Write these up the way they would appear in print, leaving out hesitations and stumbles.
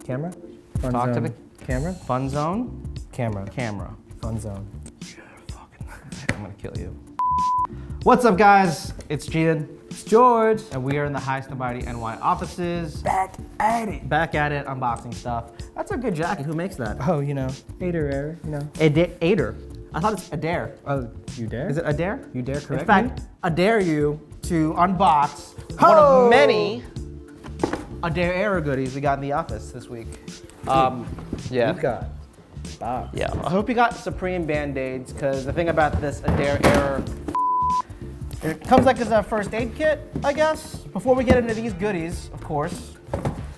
Camera? Fun Talk to zone. the Camera? Fun zone? Camera. Camera. Fun zone. I'm gonna kill you. What's up, guys? It's Gian. It's George. And we are in the Highsnobiety NY offices. Back at it. Back at it, unboxing stuff. That's a good jacket. Who makes that? Oh, you know, Ader, you know. Ader. I thought it's Ader. Oh, you dare? Is it Ader? You dare correct In fact, me? I dare you to unbox one of many Ader era goodies we got in the office this week. Yeah. You got box. Yeah, I hope you got Supreme Band-Aids, because the thing about this Ader era, it comes like as a first aid kit, I guess. Before we get into these goodies, of course,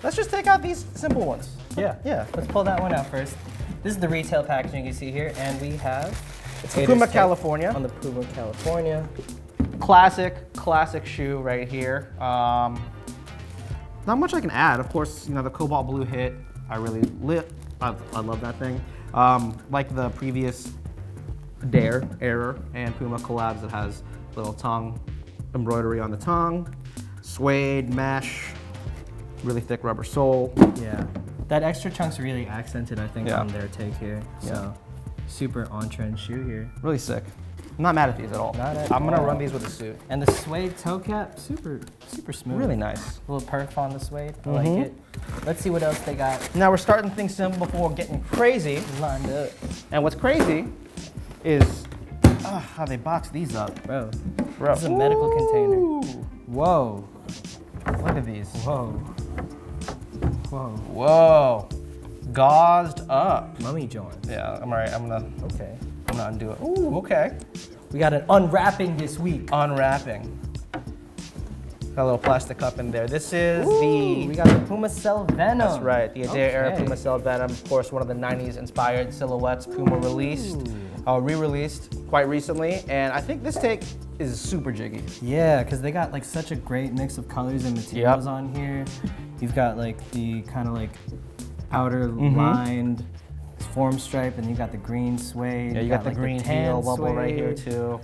let's just take out these simple ones. Yeah. Yeah. Let's pull that one out first. This is the retail packaging you see here, and we have It's the Puma California. On the Puma California. Classic shoe right here. Not much I can add. Of course, you know, the cobalt blue hit, I really lit. I love that thing. Like the previous Ader era and Puma collabs, it has little tongue embroidery on the tongue, suede, mesh, really thick rubber sole. Yeah. That extra chunk's really accented, I think, Yeah. on their take here. So, super on-trend shoe here. Really sick. I'm not mad at these at all. Not at I'm gonna all. run these with a suit. And the suede toe cap, super smooth. Really nice. A little perf on the suede, I like it. Let's see what else they got Now we're starting things simple before getting crazy. lined up. And what's crazy is how they box these up. Bro, Bro. this is a medical container. Ooh. Whoa, Look at these. whoa, whoa. Whoa. Gauzed up. Mummy joints. Yeah, I'm all right. I'm gonna undo it. Ooh, okay. We got an unwrapping this week. Unwrapping. Got a little plastic cup in there. This is We got the Puma Cell Venom. That's right, the Ader era Okay. Puma Cell Venom. Of course, one of the 90s inspired silhouettes Puma released, re-released quite recently. And I think this take is super jiggy. Yeah, because they got like such a great mix of colors and materials on here. You've got like the kind of like outer lined form stripe, and you got the green suede. Yeah, you got the like, green tan heel bubble right here suede. too.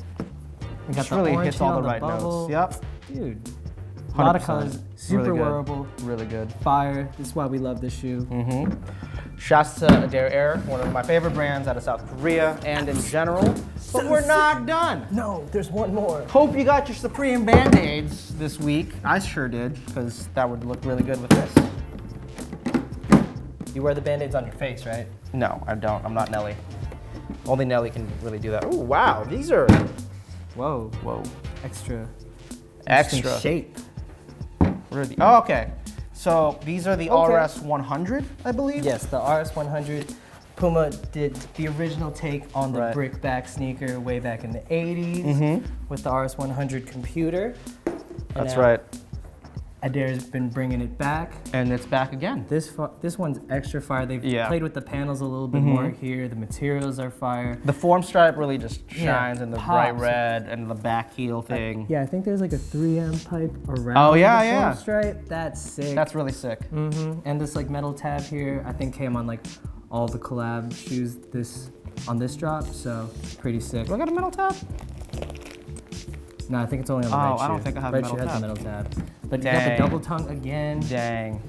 You got Just the really orange hits all heel the on right bubble. notes. Yep. Dude, a lot of 100%. colors, super Really good. wearable, Really good. fire. This is why we love this shoe. Shouts to Ader Air, one of my favorite brands out of South Korea and in general. But we're not done. No, there's one more. Hope you got your Supreme Band-Aids this week. I sure did, because that would look really good with this. You wear the Band-Aids on your face, right? No, I don't. I'm not Nelly. Only Nelly can really do that. Oh, wow. These are, Whoa, whoa, extra extra. shape. Really? Oh, okay. So these are the RS-100, I believe? Yes, the RS100. Puma did the original take on the Right. brick back sneaker way back in the 80s with the RS100 computer. And That's now right. Ader's been bringing it back. And it's back again. This one's extra fire. They've Yeah. played with the panels a little bit more here. The materials are fire. The form stripe really just Yeah, shines in the bright pops. red and the back heel thing. Yeah, I think there's like a 3M pipe around Oh, yeah, the yeah. form stripe. That's sick. That's really sick. And this like metal tab here, I think came on like all the collab shoes on this drop, so pretty sick. Do I got a metal tab? No, I think it's only on the Oh, right shoe. I don't think I have a Red metal shoe has tab. the metal tab. But you got the Dang. double tongue again. Dang.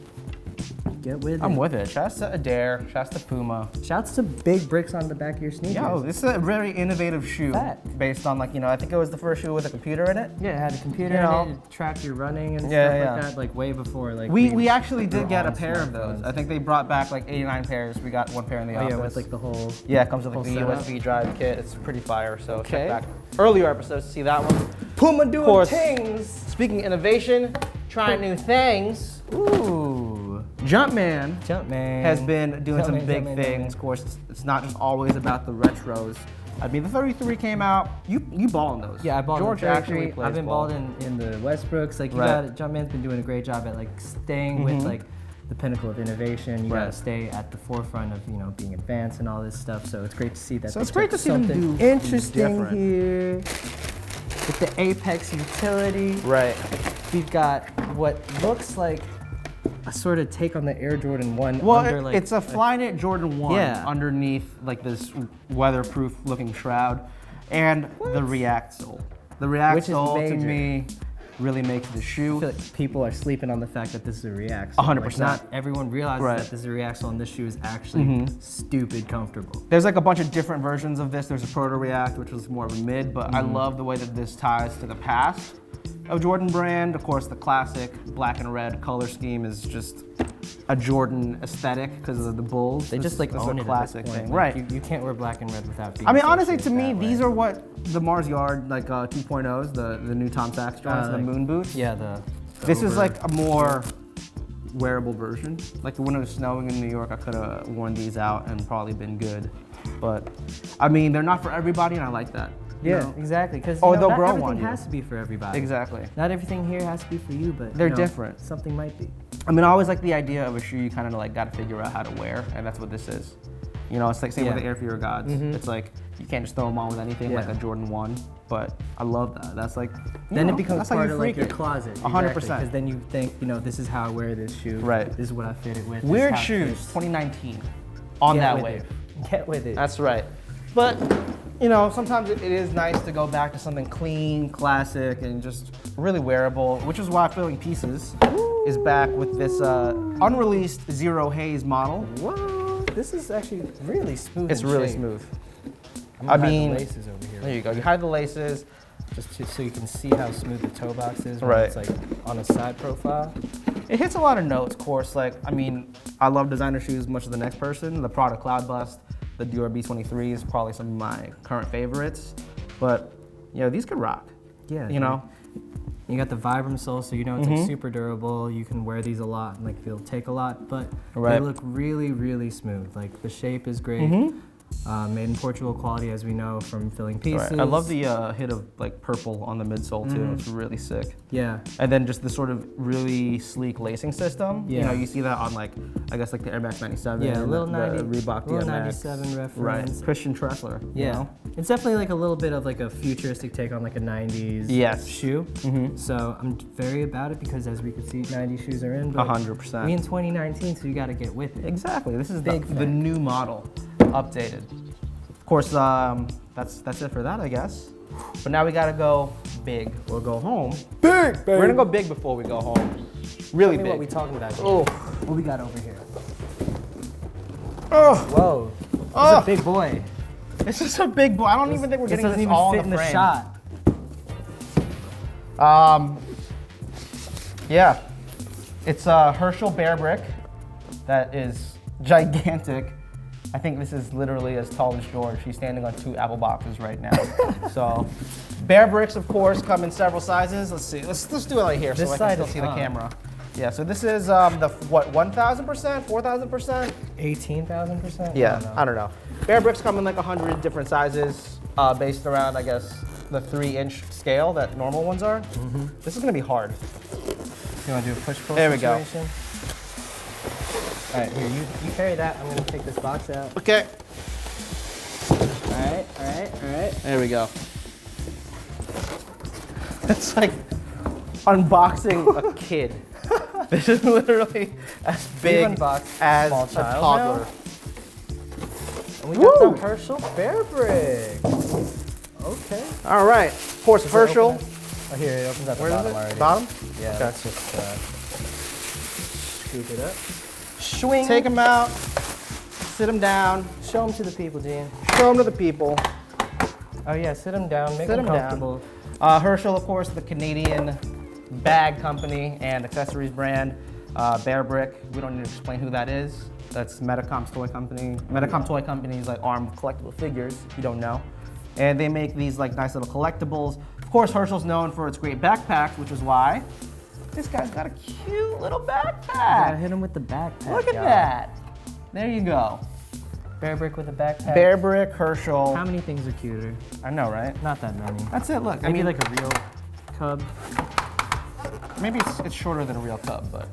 Get with I'm it. with it. Shouts to Ader. Shouts to Puma. Shouts to big bricks on the back of your sneakers. Yo, this is a very innovative shoe. Fact. Based on like, you know, I think it was the first shoe with a computer in it. Yeah, it had a computer You know. in it, it tracked your running and Yeah, stuff yeah. like that, like way before like We actually did were get a on pair of those. smartphones. I think they brought back like 89 pairs. We got one pair in the Oh office. yeah, with like the whole. Yeah, it comes with like whole the setup. USB drive kit. It's pretty fire. So Okay. check back earlier episodes to see that one. Puma doing course. things. Speaking of innovation, trying new things. Ooh, Jumpman Jumpman has been doing some Jumpman, big Jumpman, things. Jumpman. Of course, it's not just always about the retros. I mean, the 33 came out. You ball in those. Yeah, I balled George in actually 33. plays I've been ball. balled in the Westbrooks. Like you Right. got Jumpman's been doing a great job at like staying with like the pinnacle of innovation. You Right. gotta stay at the forefront of being advanced and all this stuff. So it's great to see that. So they it's great took to see them something do interesting different. here with the Apex utility. Right. We've got what looks like a sort of take on the Air Jordan 1 Well, under like it's a Flyknit Jordan 1 Yeah. underneath like this weatherproof looking shroud, and the React sole. The React Which is sole to major. me really makes the I shoe. feel like people are sleeping on the fact that this is a React. 100%. Like, not everyone realizes Right. that this is a React sole and this shoe is actually stupid comfortable. There's like a bunch of different versions of this. There's a Proto React, which was more of a mid, but I love the way that this ties to the past of Jordan brand. Of course, the classic black and red color scheme is just a Jordan aesthetic because of the Bulls. They just like That's own a it classic at this point. thing, Like, right? You can't wear black and red without being I mean, honestly, associated to me, that these way. are what the Mars Yard, like 2.0s, the new Tom Sachs joints, the like- moon boots. Yeah, the This is over- like a more wearable version. Like when it was snowing in New York, I could have worn these out and probably been good. But I mean, they're not for everybody, and I like that. you Yeah, know? exactly. Because Or they'll not grow everything on you. has to be for everybody. Exactly. Not everything here has to be for you, but They're you know, different. Something might be. I mean, I always like the idea of a shoe you kind of like got to figure out how to wear, and that's what this is. You know, it's like same with Yeah. the Air Fear Gods. It's like you can't just throw them on with anything like Yeah. a Jordan 1, but I love that. That's like, Then it becomes that's how part you of like freak your it. closet. 100%. Because then you think, you know, this is how I wear this shoe. Right. This is what I fit it with. this Weird is how it shoes, fits. 2019, on Get that with wave. it. Get with it. That's right. But, you know, sometimes it is nice to go back to something clean, classic, and just really wearable, which is why Filling Pieces is back with this unreleased Ziro Haze model. Whoa, this is actually really smooth. It's in really shape. smooth. I'm I gonna hide mean, the laces over here. There you go. You hide the laces. So you can see how smooth the toe box is when Right. it's like on a side profile. It hits a lot of notes, of course. Like, I mean, I love designer shoes as much as the next person. The Prada Cloud Bust, the Dior B23 is probably some of my current favorites. But, you know, these could rock. Yeah. You know? You got the Vibram sole, so you know it's like super durable. You can wear these a lot and like they'll take a lot, but Right. they look really, really smooth. Like the shape is great. Made in Portugal quality, as we know from Filling Pieces. Right. I love the hit of like purple on the midsole too. It's really sick. Yeah. And then just the sort of really sleek lacing system. You Yeah. know, you see that on like, I guess like the Air Max 97. Yeah, a and little the 90, Reebok little DMX. 97 reference. Right. Christian Tressler. Yeah. You know? It's definitely like a little bit of like a futuristic take on like a 90s Yes. shoe. So I'm very about it because as we can see, 90s shoes are in. But 100%. we in 2019, so you got to get with it. Exactly. This is Big the fan. new model, updated. Of course, that's it for that, I guess. But now we gotta go big or go home. Big, baby. We're gonna go big before we go home. Really Tell me big. what we talking about here. Oh. What we got over here? Oh. Whoa. This is Oh. a big boy. This is a big boy. I don't even think we're This getting doesn't this even all fit in in the the frame. shot. Yeah. It's Herschel Bearbrick. That is gigantic. I think this is literally as tall as George. He's standing on 2 Apple boxes right now. So, Bearbricks, of course, come in several sizes. Let's see. Let's do it right here This so I side can still is see the fun. camera. Yeah. So this is the what 1,000%, 4,000%. 18,000%? Yeah. I don't know. Bearbricks come in like 100 different sizes, based around I guess the 3-inch scale that normal ones are. This is gonna be hard. You want to do a push-pull There we go. situation? All right, here, you carry that. I'm going to take this box out. Okay. All right, all right, all right. There we go. It's like unboxing a kid. This is literally as big unboxed as small a child toddler. And we got Woo! the Herschel Bearbrick. Okay. All right. Of course, Does it Herschel. open at- Oh, here, it opens at the Where is bottom it? already. Bottom? Yeah, Okay. let's just scoop it up. Swing. Take them out. Sit them down. Show them to the people, Gene. Show them to the people. Oh yeah, sit them down, make Sit them 'em down. comfortable. Herschel, of course, the Canadian bag company and accessories brand. Bearbrick, we don't need to explain who that is. That's Metacom's toy company. Metacom toy company is like armed collectible figures, if you don't know. And they make these like nice little collectibles. Of course, Herschel's known for its great backpacks, which is why this guy's got a cute little Gotta backpack. hit them with the backpack. Look at y'all. that. There you go. Bearbrick with a backpack. Bearbrick, Herschel. How many things are cuter? I know, right? Not that many. That's it, look. I Maybe mean, like a real cub. maybe it's shorter than a real cub, but.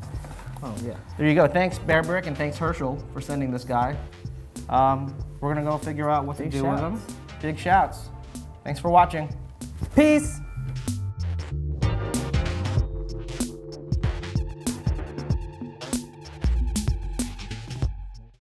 Oh yeah. There you go. Thanks, Bearbrick, and thanks, Herschel, for sending this guy. We're going to go figure out what to Big do with shouts. him. Big shouts. Thanks for watching. Peace.